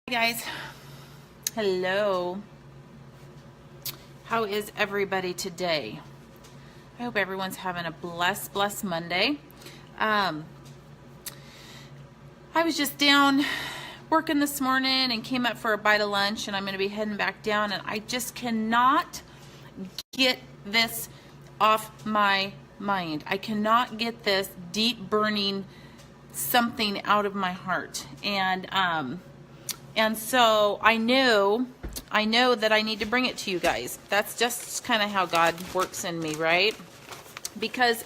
Hi guys, hello. How is everybody today? I hope everyone's having a blessed Monday. I was just down working this morning and came up for a bite of lunch, and I'm going to be heading back down, and I just cannot get this off my mind. I cannot get this deep burning something out of my heart, and so I know that I need to bring it to you guys. That's just kind of how God works in me, right? Because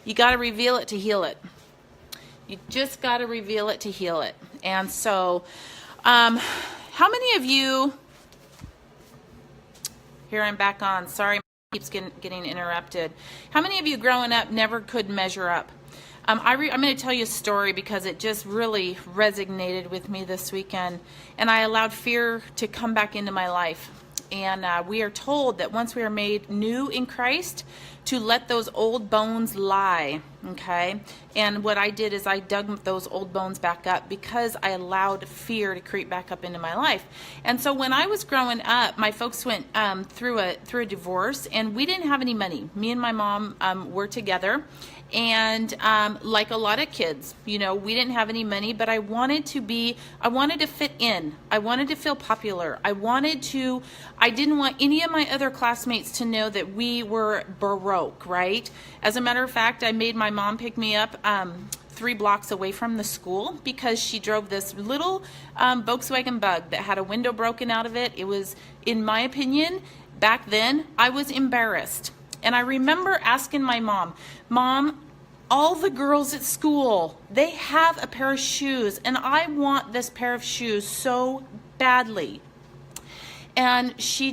you got to reveal it to heal it. You just got to reveal it to heal it. And so, how many of you, here I'm back on, sorry, keeps getting interrupted. How many of you growing up never could measure up? I'm going to tell you a story because it just really resonated with me this weekend, and I allowed fear to come back into my life. And we are told that once we are made new in Christ, to let those old bones lie, okay? And what I did is I dug those old bones back up because I allowed fear to creep back up into my life. And so when I was growing up, my folks went through a divorce, and we didn't have any money. Me and my mom were together. And like a lot of kids, you know, we didn't have any money, but I wanted to fit in. I wanted to feel popular. I didn't want any of my other classmates to know that we were Baroque, right? As a matter of fact, I made my mom pick me up 3 blocks away from the school because she drove this little Volkswagen Bug that had a window broken out of it. It was, in my opinion, back then, I was embarrassed. And I remember asking my mom, all the girls at school, they have a pair of shoes, and I want this pair of shoes so badly. And she,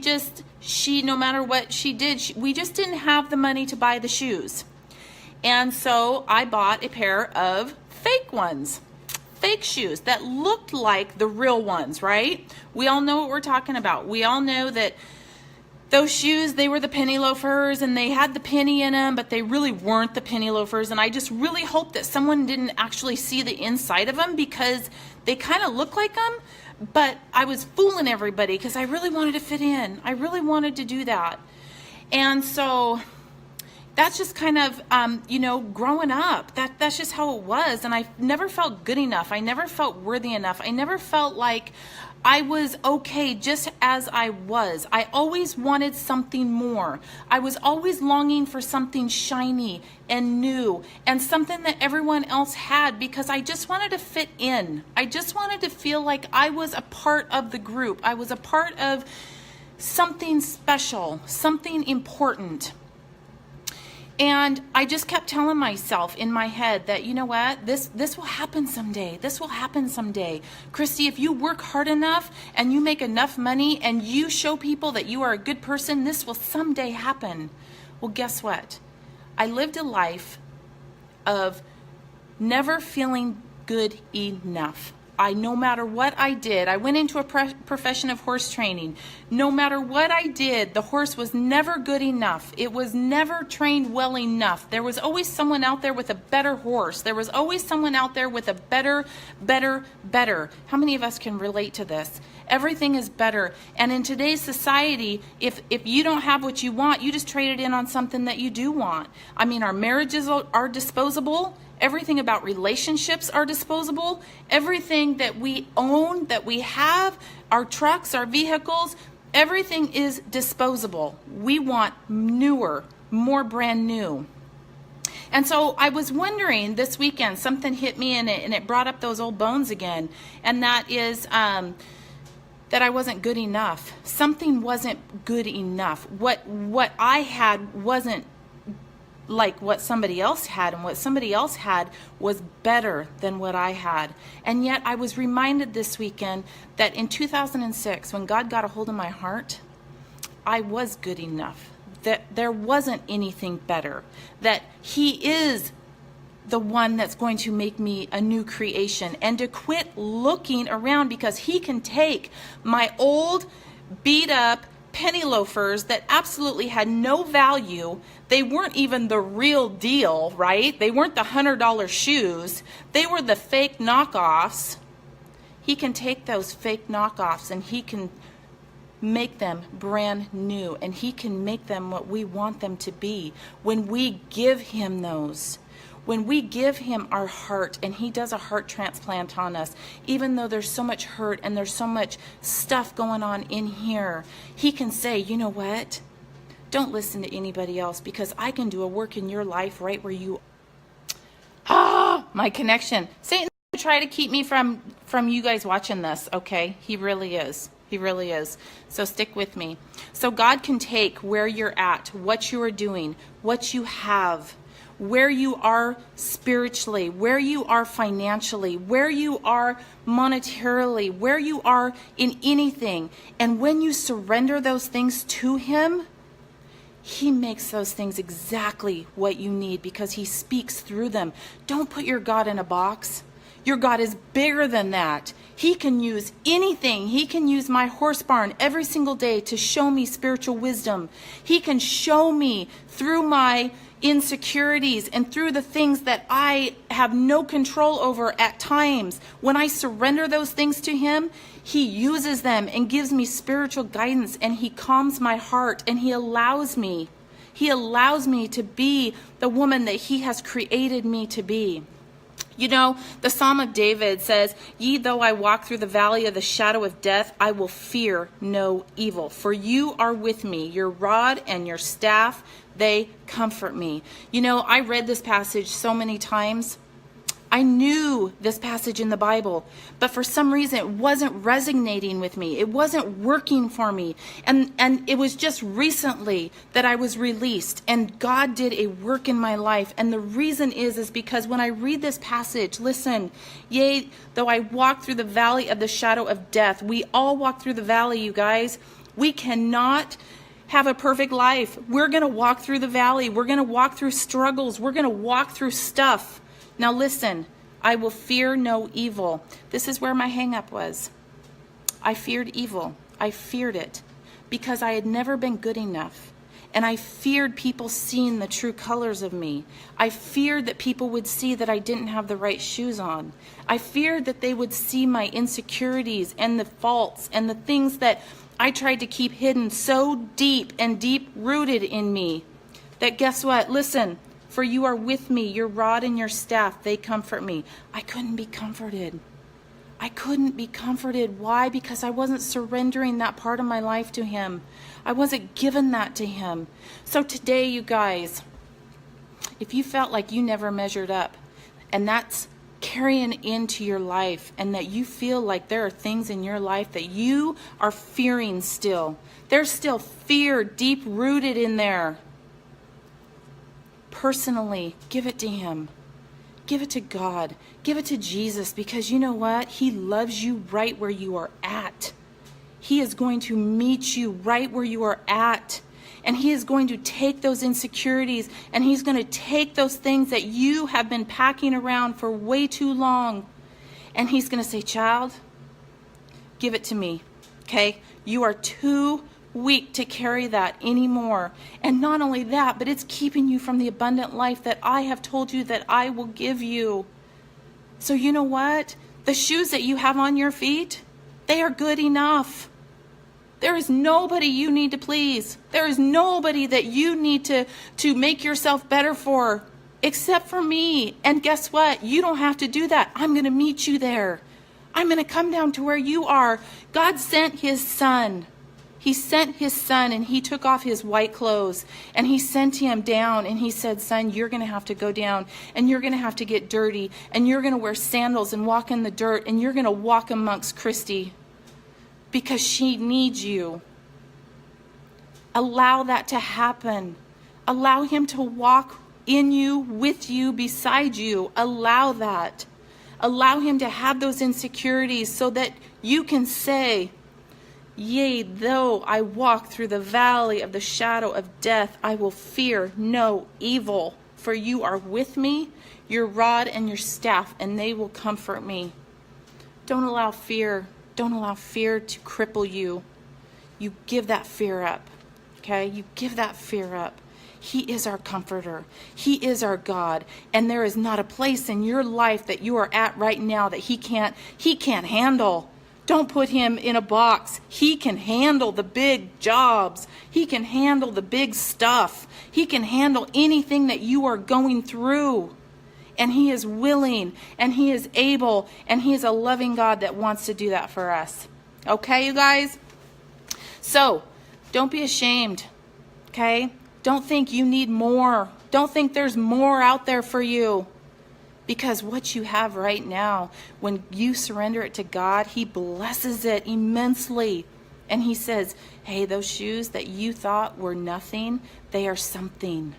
no matter what she did, we just didn't have the money to buy the shoes. And so I bought a pair of fake ones, fake shoes that looked like the real ones, right? We all know what we're talking about. We all know that those shoes, they were the penny loafers, and they had the penny in them, but they really weren't the penny loafers. And I just really hope that someone didn't actually see the inside of them because they kind of look like them. But I was fooling everybody because I really wanted to fit in. I really wanted to do that. And so that's just kind of, growing up. That's just how it was. And I never felt good enough. I never felt worthy enough. I never felt like I was okay just as I was. I always wanted something more. I was always longing for something shiny and new and something that everyone else had because I just wanted to fit in. I just wanted to feel like I was a part of the group. I was a part of something special, something important. And I just kept telling myself in my head that, you know what, this will happen someday. This will happen someday. Christy, if you work hard enough and you make enough money and you show people that you are a good person, this will someday happen. Well, guess what? I lived a life of never feeling good enough. No matter what I did, I went into a profession of horse training. No matter what I did, the horse was never good enough. It was never trained well enough. There was always someone out there with a better horse. There was always someone out there with a better. How many of us can relate to this? Everything is better. And in today's society, if you don't have what you want, you just trade it in on something that you do want. I mean, our marriages are disposable. Everything about relationships are disposable. Everything that we own, that we have, our trucks, our vehicles, everything is disposable. We want newer, more brand new. And so I was wondering this weekend, something hit me and it brought up those old bones again. And that is that I wasn't good enough. Something wasn't good enough. What I had wasn't like what somebody else had, and what somebody else had was better than what I had. And yet I was reminded this weekend that in 2006, when God got a hold of my heart, I was good enough, that there wasn't anything better, that He is the one that's going to make me a new creation, and to quit looking around because He can take my old beat up penny loafers that absolutely had no value. They weren't even the real deal, right? They weren't the $100 shoes. They were the fake knockoffs. He can take those fake knockoffs and he can make them brand new, and he can make them what we want them to be when we give him those. When we give him our heart and he does a heart transplant on us, even though there's so much hurt and there's so much stuff going on in here, he can say, you know what? Don't listen to anybody else, because I can do a work in your life right where you are. My connection. Satan will try to keep me from you guys watching this, okay? He really is. He really is. So stick with me. So God can take where you're at, what you are doing, what you have, where you are spiritually, where you are financially, where you are monetarily, where you are in anything. And when you surrender those things to him, he makes those things exactly what you need, because he speaks through them. Don't put your God in a box. Your God is bigger than that. He can use anything. He can use my horse barn every single day to show me spiritual wisdom. He can show me through my insecurities and through the things that I have no control over at times. When I surrender those things to him, he uses them and gives me spiritual guidance, and he calms my heart, and he allows me to be the woman that he has created me to be. You know, the Psalm of David says, "Yea, though I walk through the valley of the shadow of death, I will fear no evil. For you are with me, your rod and your staff, they comfort me." You know, I read this passage so many times. I knew this passage in the Bible, but for some reason it wasn't resonating with me. It wasn't working for me. And it was just recently that I was released, and God did a work in my life. And the reason is because when I read this passage, listen, yea, though I walk through the valley of the shadow of death, we all walk through the valley, you guys. We cannot have a perfect life. We're going to walk through the valley. We're going to walk through struggles. We're going to walk through stuff. Now listen, I will fear no evil. This is where my hang-up was. I feared evil. I feared it because I had never been good enough. And I feared people seeing the true colors of me. I feared that people would see that I didn't have the right shoes on. I feared that they would see my insecurities and the faults and the things that I tried to keep hidden so deep and deep-rooted in me that guess what? Listen. For you are with me, your rod and your staff, they comfort me. I couldn't be comforted. I couldn't be comforted. Why? Because I wasn't surrendering that part of my life to him. I wasn't giving that to him. So today, you guys, if you felt like you never measured up, and that's carrying into your life, and that you feel like there are things in your life that you are fearing still, there's still fear deep rooted in there. Personally, give it to him. Give it to God. Give it to Jesus, because you know what? He loves you right where you are at. He is going to meet you right where you are at. And he is going to take those insecurities, and he's going to take those things that you have been packing around for way too long. And he's going to say, child, give it to me. Okay? You are too weak to carry that anymore. And not only that, but it's keeping you from the abundant life that I have told you that I will give you. So you know what? The shoes that you have on your feet, they are good enough. There is nobody you need to please. There is nobody that you need to make yourself better for except for me. And guess what? You don't have to do that. I'm going to meet you there. I'm going to come down to where you are. God sent his son. He sent his son, and he took off his white clothes, and he sent him down, and he said, son, you're going to have to go down, and you're going to have to get dirty, and you're going to wear sandals and walk in the dirt, and you're going to walk amongst Christy because she needs you. Allow that to happen. Allow him to walk in you, with you, beside you. Allow that. Allow him to have those insecurities so that you can say, yea, though I walk through the valley of the shadow of death, I will fear no evil, for you are with me, your rod and your staff, and they will comfort me. Don't allow fear to cripple you. You give that fear up, okay? You give that fear up. He is our comforter. He is our God. And there is not a place in your life that you are at right now that he can't handle. Don't put him in a box. He can handle the big jobs. He can handle the big stuff. He can handle anything that you are going through. And he is willing, and he is able, and he is a loving God that wants to do that for us. Okay, you guys? So, don't be ashamed, okay? Don't think you need more. Don't think there's more out there for you. Because what you have right now, when you surrender it to God, he blesses it immensely. And he says, hey, those shoes that you thought were nothing, they are something.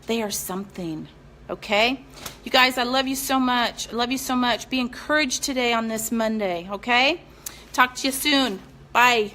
They are something. Okay? You guys, I love you so much. I love you so much. Be encouraged today on this Monday, okay? Talk to you soon. Bye.